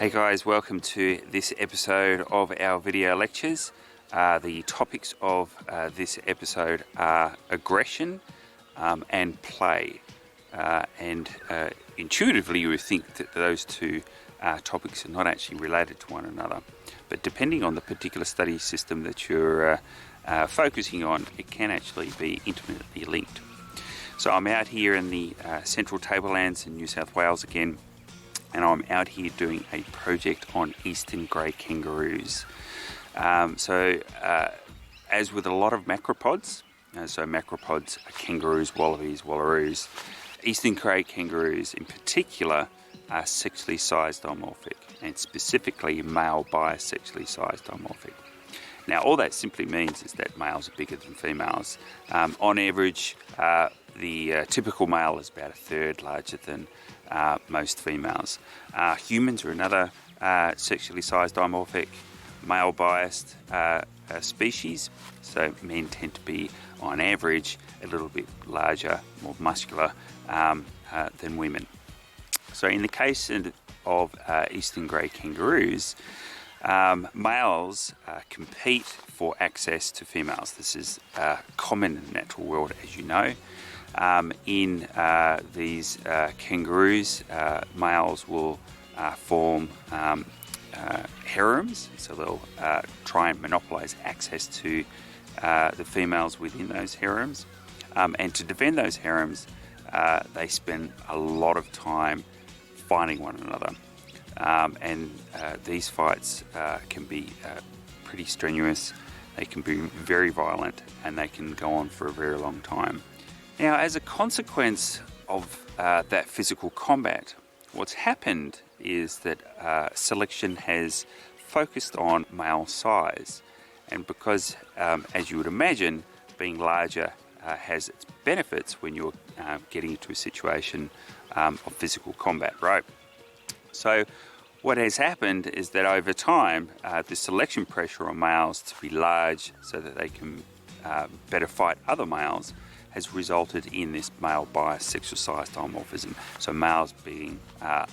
Hey guys, welcome to this episode of our video lectures. The topics of this episode are aggression and play. Intuitively you would think that those two topics are not actually related to one another. But depending on the particular study system that you're focusing on, it can actually be intimately linked. So I'm out here in the central tablelands in New South Wales again, and I'm out here doing a project on eastern grey kangaroos. As with a lot of macropods, so macropods are kangaroos, wallabies, wallaroos, eastern grey kangaroos in particular are sexually sized dimorphic, and specifically male bisexually sized dimorphic. Now all that simply means is that males are bigger than females. On average, the typical male is about a third larger than most females. Humans are another sexually sized dimorphic, male biased species, so men tend to be on average a little bit larger, more muscular than women. So in the case of eastern grey kangaroos, males compete for access to females. This is common in the natural world, as you know. In these kangaroos, males will form harems, so they'll try and monopolise access to the females within those harems. And to defend those harems, they spend a lot of time fighting one another. These fights can be pretty strenuous, they can be very violent, and they can go on for a very long time. Now, as a consequence of that physical combat, what's happened is that selection has focused on male size. And because, as you would imagine, being larger has its benefits when you're getting into a situation of physical combat, right? So what has happened is that over time, the selection pressure on males to be large so that they can better fight other males has resulted in this male biased sexual size dimorphism, so males being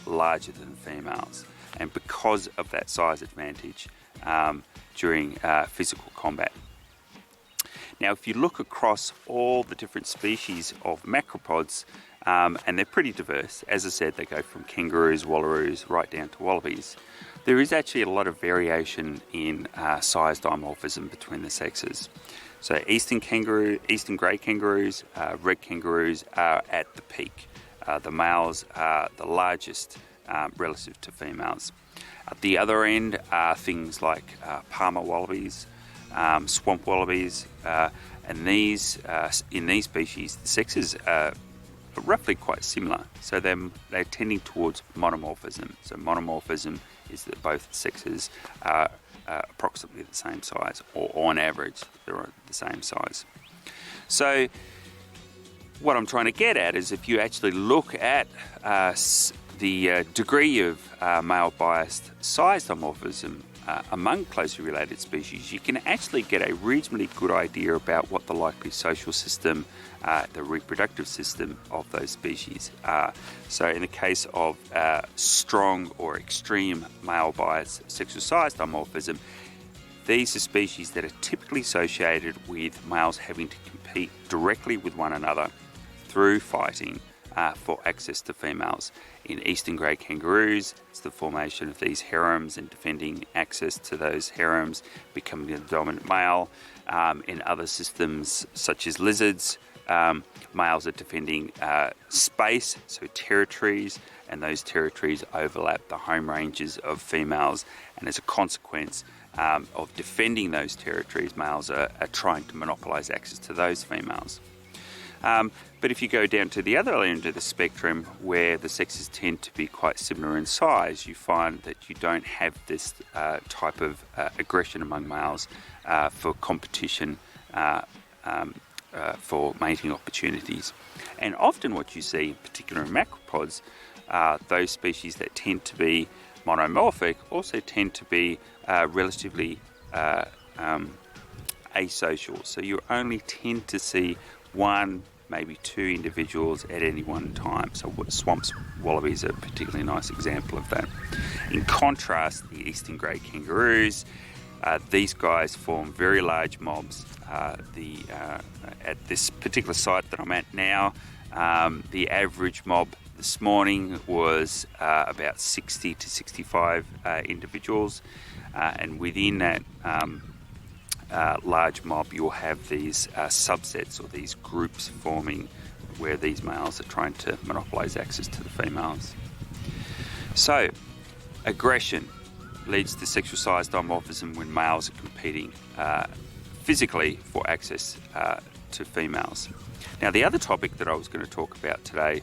larger than females. And because of that size advantage during physical combat. Now, if you look across all the different species of macropods, and they're pretty diverse, as I said, they go from kangaroos, wallaroos, right down to wallabies. There is actually a lot of variation in size dimorphism between the sexes. So eastern grey kangaroos, red kangaroos are at the peak. The males are the largest relative to females. At the other end are things like Palmer wallabies, swamp wallabies, and these in these species the sexes are roughly quite similar. So they're tending towards monomorphism. So monomorphism is that both sexes are approximately the same size, or on average they're the same size. So what I'm trying to get at is if you actually look at the degree of male biased size dimorphism among closely related species, you can actually get a reasonably good idea about what the likely social system, the reproductive system of those species are. So in the case of strong or extreme male bias sexual size dimorphism, these are species that are typically associated with males having to compete directly with one another through fighting for access to females. In eastern grey kangaroos, it's the formation of these harems and defending access to those harems, becoming the dominant male. In other systems, such as lizards, males are defending space, so territories, and those territories overlap the home ranges of females, and as a consequence of defending those territories, males are trying to monopolise access to those females. But if you go down to the other end of the spectrum, where the sexes tend to be quite similar in size, you find that you don't have this type of aggression among males for competition for mating opportunities. And often what you see, in particular in macropods, those species that tend to be monomorphic also tend to be relatively asocial. So you only tend to see one maybe 2 individuals at any one time. So swamp wallabies are a particularly nice example of that. In contrast, the eastern grey kangaroos, these guys form very large mobs. At this particular site that I'm at now, the average mob this morning was about 60 to 65 individuals, and within that large mob you'll have these subsets or these groups forming where these males are trying to monopolise access to the females. So aggression leads to sexual-sized dimorphism when males are competing physically for access to females. Now, the other topic that I was going to talk about today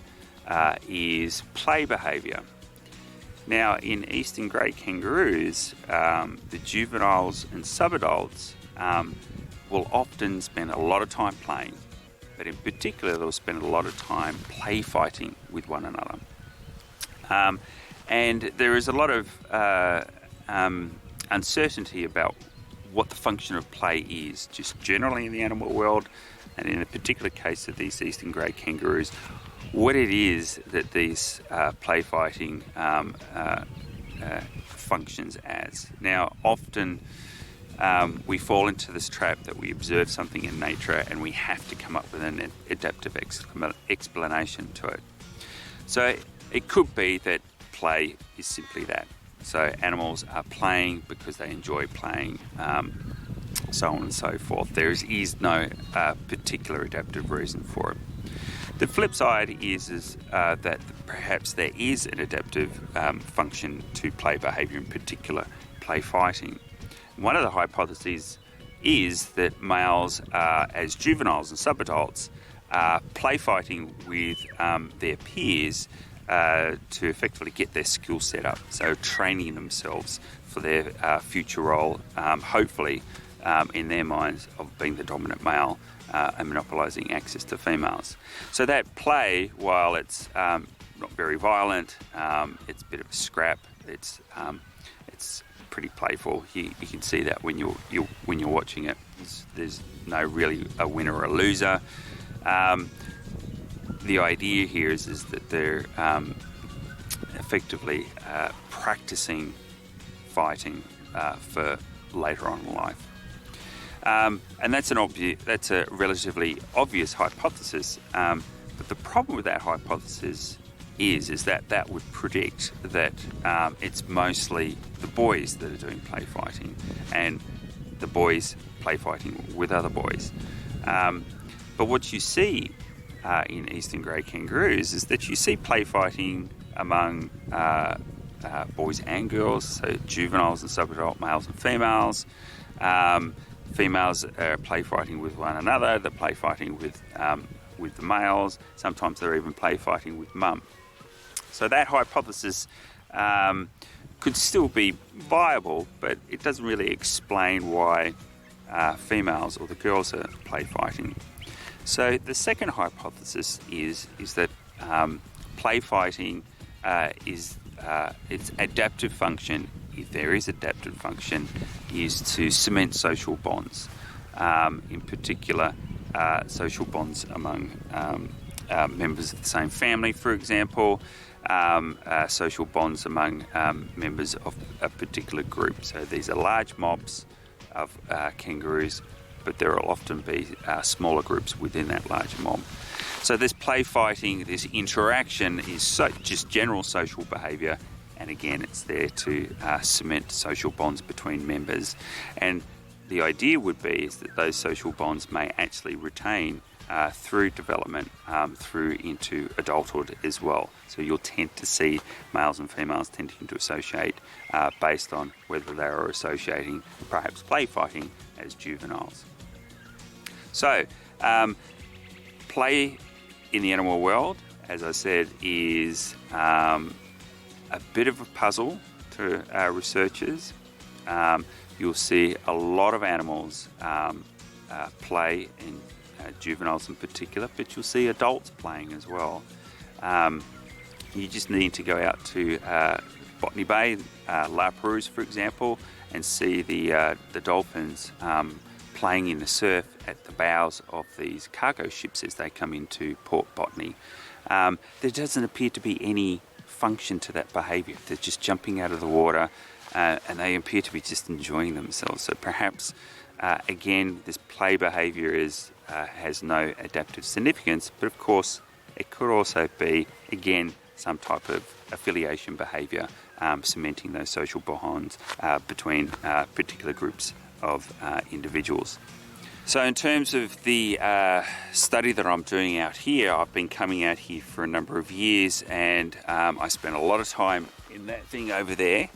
is play behaviour. Now, in eastern grey kangaroos, the juveniles and subadults will often spend a lot of time playing, but in particular they'll spend a lot of time play fighting with one another. And there is a lot of uncertainty about what the function of play is, just generally in the animal world, and in a particular case of these eastern grey kangaroos, what it is that these play fighting functions as. Now, often we fall into this trap that we observe something in nature and we have to come up with an adaptive explanation to it. So it could be that play is simply that. So animals are playing because they enjoy playing, so on and so forth. There is no particular adaptive reason for it. The flip side is that perhaps there is an adaptive function to play behaviour, in particular play fighting. One of the hypotheses is that males, as juveniles and subadults, are play fighting with their peers to effectively get their skill set up, so training themselves for their future role, hopefully in their minds, of being the dominant male and monopolising access to females. So that play, while it's not very violent, it's a bit of a scrap, it's pretty playful. You can see that when you're watching it. There's no really a winner or a loser. The idea here is that they're effectively practicing fighting for later on in life. And that's a relatively obvious hypothesis. But the problem with that hypothesis is that would predict that it's mostly the boys that are doing play fighting, and the boys play fighting with other boys. But what you see in eastern grey kangaroos is that you see play fighting among boys and girls, so juveniles and subadult males and females. Females are play fighting with one another. They're play fighting with the males. Sometimes they're even play fighting with mum. So that hypothesis could still be viable, but it doesn't really explain why females or the girls are play fighting. So the second hypothesis is that play fighting is its adaptive function, if there is adaptive function, is to cement social bonds. In particular, social bonds among members of the same family, for example, social bonds among members of a particular group. So these are large mobs of kangaroos, but there will often be smaller groups within that larger mob. So this play fighting, this interaction is just general social behaviour, and again it's there to cement social bonds between members. And the idea would be is that those social bonds may actually retain through development, through into adulthood as well. So you'll tend to see males and females tending to associate based on whether they are associating perhaps play fighting as juveniles. So play in the animal world, as I said, is a bit of a puzzle to researchers. You'll see a lot of animals play, in juveniles in particular, but you'll see adults playing as well. You just need to go out to Botany Bay, La Perouse, for example, and see the dolphins playing in the surf at the bows of these cargo ships as they come into Port Botany. There doesn't appear to be any function to that behaviour. They're just jumping out of the water and they appear to be just enjoying themselves. So perhaps, again, this play behaviour has no adaptive significance, but of course it could also be, again, some type of affiliation behaviour, cementing those social bonds between particular groups of individuals. So in terms of the study that I'm doing out here, I've been coming out here for a number of years, and I spent a lot of time in that thing over there.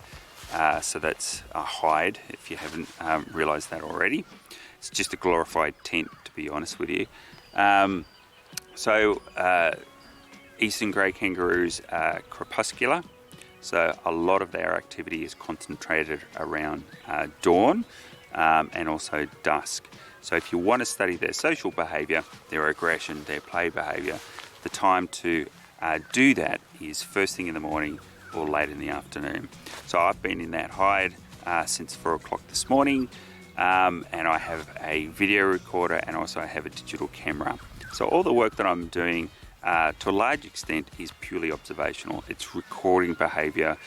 So that's a hide, if you haven't realised that already. It's just a glorified tent, to be honest with you. Eastern grey kangaroos are crepuscular, so a lot of their activity is concentrated around dawn and also dusk. So if you want to study their social behaviour, their aggression, their play behaviour, the time to do that is first thing in the morning or late in the afternoon. So I've been in that hide since 4 o'clock this morning, and I have a video recorder and also I have a digital camera. So all the work that I'm doing to a large extent is purely observational. It's recording behaviour,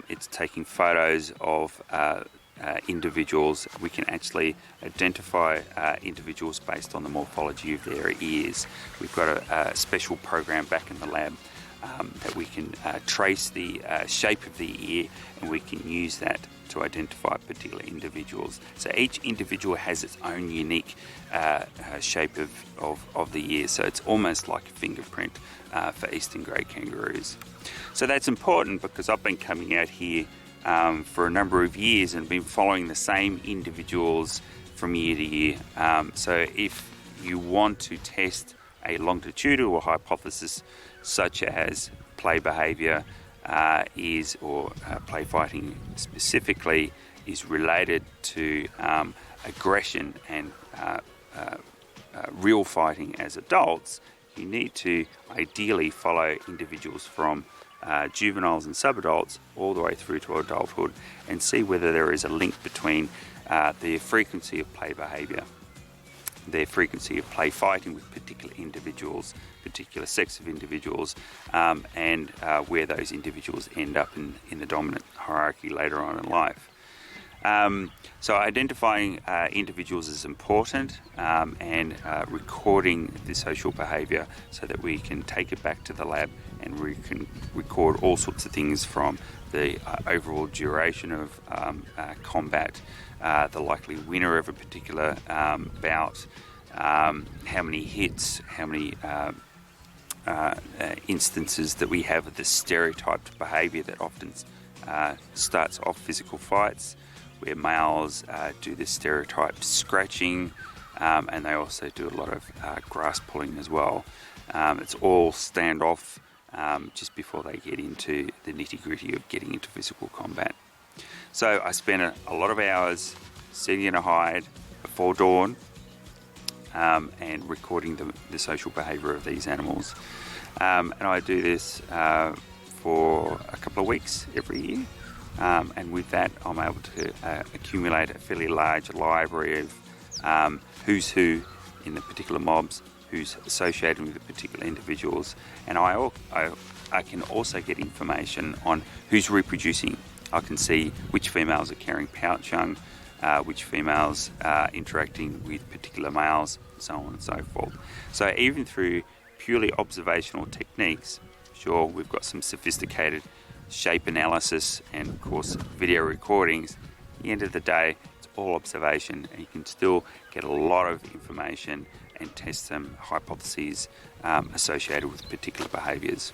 it's taking photos of individuals. We can actually identify individuals based on the morphology of their ears. We've got a special program back in the lab that we can trace the shape of the ear, and we can use that to identify particular individuals. So each individual has its own unique shape of the ear, so it's almost like a fingerprint for eastern grey kangaroos. So that's important because I've been coming out here for a number of years and been following the same individuals from year to year. So if you want to test a longitudinal hypothesis such as play behaviour play fighting specifically is related to aggression and real fighting as adults, you need to ideally follow individuals from juveniles and subadults all the way through to adulthood and see whether there is a link between their frequency of play behaviour, their frequency of play fighting with particular individuals, particular sex of individuals, and where those individuals end up in the dominant hierarchy later on in life. So identifying individuals is important, and recording the social behaviour so that we can take it back to the lab and we can record all sorts of things from the overall duration of combat, the likely winner of a particular bout, how many hits, how many instances that we have of the stereotyped behaviour that often starts off physical fights, where males do the stereotyped scratching, and they also do a lot of grass pulling as well. It's all standoff just before they get into the nitty-gritty of getting into physical combat. So I spent a lot of hours sitting in a hide before dawn and recording the social behaviour of these animals. And I do this for a couple of weeks every year. And with that, I'm able to accumulate a fairly large library of who's who in the particular mobs, who's associated with the particular individuals, and I can also get information on who's reproducing. I can see which females are carrying pouch young, which females are interacting with particular males, so on and so forth. So even through purely observational techniques, sure, we've got some sophisticated shape analysis and of course video recordings. At the end of the day, it's all observation, and you can still get a lot of information and test some hypotheses associated with particular behaviours.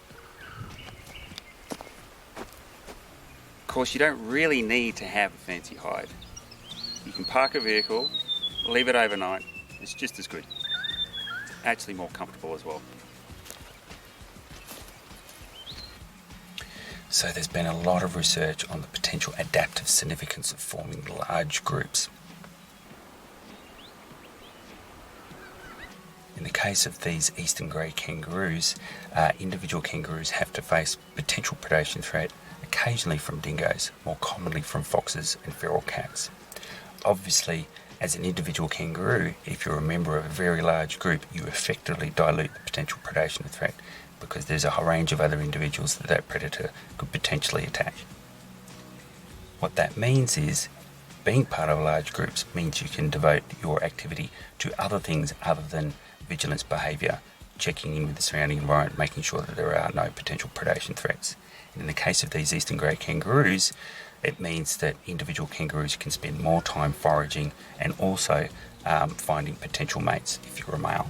Of course, you don't really need to have a fancy hide. You can park a vehicle, leave it overnight, it's just as good. It's actually more comfortable as well. So there's been a lot of research on the potential adaptive significance of forming large groups. In the case of these eastern grey kangaroos, individual kangaroos have to face potential predation threat occasionally from dingoes, more commonly from foxes and feral cats. Obviously, As an individual kangaroo, if you're a member of a very large group, you effectively dilute the potential predation threat because there's a whole range of other individuals that that predator could potentially attack. What that means is being part of large groups means you can devote your activity to other things other than vigilance behaviour, checking in with the surrounding environment, making sure that there are no potential predation threats. And in the case of these eastern grey kangaroos, it means that individual kangaroos can spend more time foraging and also finding potential mates if you're a male.